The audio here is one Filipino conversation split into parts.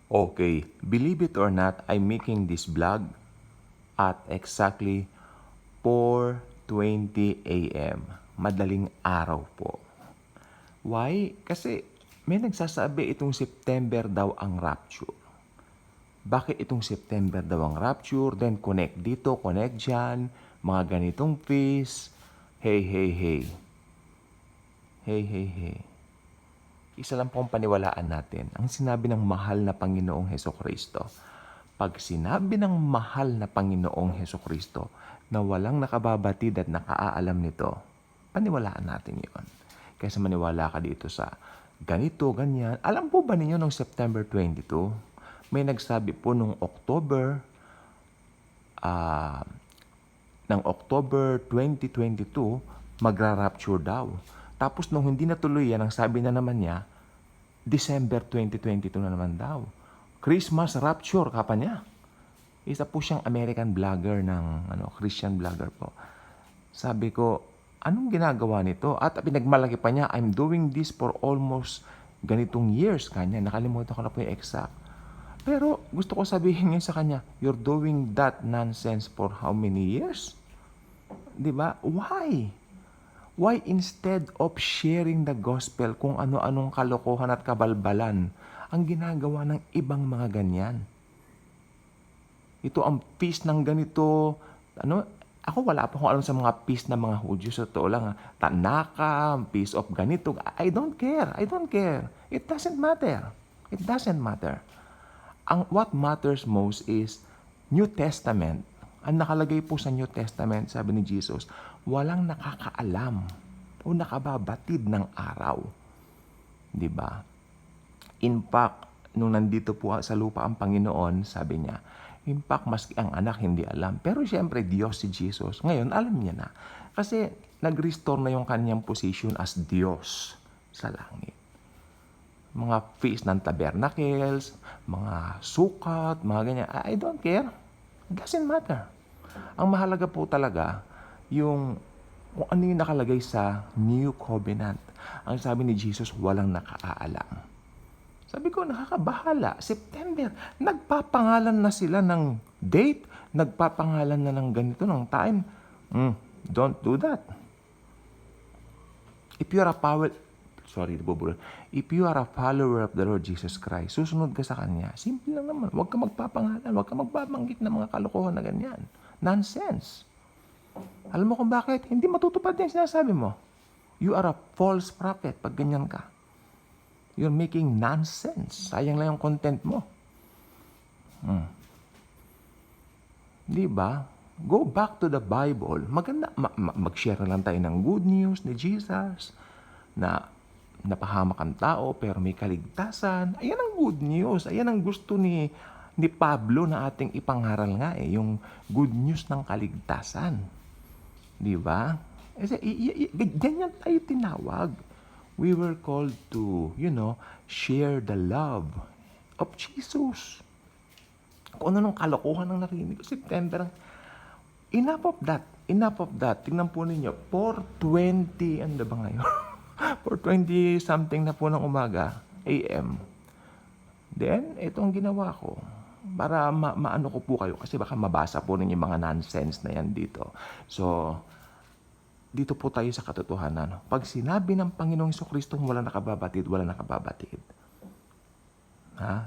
Okay, believe it or not, I'm making this vlog at exactly 4:20 a.m. Madaling araw po. Why? Kasi may nagsasabi itong September daw ang rapture. Bakit itong September daw ang rapture? Then connect dito, connect dyan, mga ganitong feast. Hey, hey, hey. Hey, hey, hey. Isa lang pong paniwalaan natin, ang sinabi ng mahal na Panginoong Hesukristo. Pag sinabi ng mahal na Panginoong Hesukristo na walang nakababatid at nakaaalam nito, paniwalaan natin yon. Kaysa maniwala ka dito sa ganito, ganyan. Alam po ba ninyo noong September 22, may nagsabi po nung ah, October 2022, magra-rapture daw. Tapos nung hindi natuloy yan, ang sabi na naman niya, December 2022 na naman daw. Christmas rapture, kapa niya. Isa po siyang American vlogger ng Christian vlogger po. Sabi ko, anong ginagawa nito? At pinagmalaki pa niya, I'm doing this for almost ganitong years kanya. Nakalimutan ko na po yung exact. Pero gusto ko sabihin ngayon sa kanya, you're doing that nonsense for how many years? 'Di ba? Why? Why instead of sharing the gospel kung ano-anong kalokohan at kabalbalan ang ginagawa ng ibang mga ganyan? Ito ang peace ng ganito. Ako wala pa akong alam sa mga peace ng mga Hudyo. Sa totoo lang, Tanaka, peace of ganito. I don't care. I don't care. It doesn't matter. It doesn't matter. What matters most is New Testament. Ang nakalagay po sa New Testament, sabi ni Jesus, walang nakakaalam o nakababatid ng araw. 'Di ba? In fact, nung nandito po sa lupa ang Panginoon, sabi niya, in fact, maski ang anak hindi alam. Pero siyempre, Diyos si Jesus. Ngayon, alam niya na. Kasi nag-restore na yung kanyang position as Diyos sa langit. Mga feast ng tabernacles, mga sukat, mga ganyan. I don't care. It doesn't matter. Ang mahalaga po talaga, kung ano yung nakalagay sa New Covenant. Ang sabi ni Jesus, walang nakaalam. Sabi ko, nakakabahala. September, nagpapangalan na sila ng date, nagpapangalan na ng ganito, ng time. Don't do that. If you are a follower of the Lord Jesus Christ, susunod ka sa Kanya, simple lang naman. Huwag ka magpapangalan, huwag ka magbabanggit ng mga kalokohan na ganyan. Nonsense. Alam mo kung bakit? Hindi matutupad yung sinasabi mo. You are a false prophet pag ganyan ka. You're making nonsense. Sayang lang yung content mo. Di ba? Go back to the Bible. Maganda, mag-share lang tayo ng good news ni Jesus na napahamak ang tao pero may kaligtasan. Ayan ang good news. Ayan ang gusto ni Pablo na ating ipangaral nga yung good news ng kaligtasan. Di ba? Ganyan tayo tinawag. We were called to, share the love of Jesus. Kung ano nung kalokohan ang narinig ko, September, enough of that. Enough of that. Tingnan po ninyo, 4:20, ano ba ngayon? 4:20 something na po ng umaga, AM. Then, ito ang ginawa ko. Para maano ko po kayo, kasi baka mabasa po ninyo mga nonsense na yan dito. So, dito po tayo sa katotohanan. Pag sinabi ng Panginoong Jesucristo, wala nakababatid, wala nakababatid.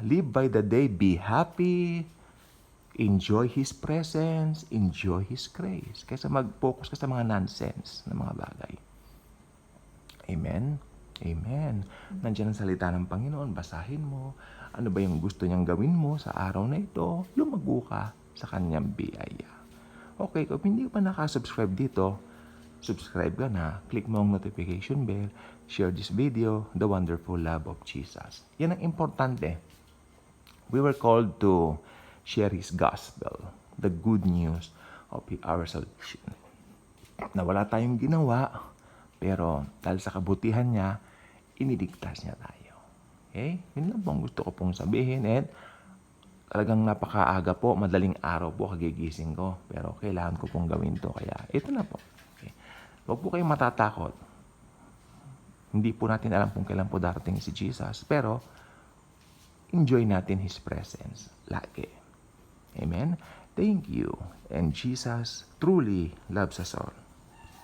Live by the day, be happy, enjoy His presence, enjoy His grace. Kaysa mag-focus ka sa mga nonsense na mga bagay. Amen? Amen. Nandiyan ang salita ng Panginoon, basahin mo. Ano ba yung gusto niyang gawin mo sa araw na ito? Lumago ka sa kanyang biyaya. Okay, kung hindi ka pa nakasubscribe dito, subscribe ka na, click mo ang notification bell, share this video, the wonderful love of Jesus. Yan ang importante. We were called to share His gospel, the good news of our salvation. Na wala tayong ginawa, pero dahil sa kabutihan niya, iniligtas niya tayo. Okay? Yun lang pong gusto ko pong sabihin. And talagang napakaaga po, madaling araw po kagigising ko. Pero kailangan ko pong gawin to. Kaya ito na po. Okay. Huwag po kayong matatakot. Hindi po natin alam kung kailan po darating si Jesus. Pero enjoy natin His presence lagi. Amen? Thank you. And Jesus truly loves us all.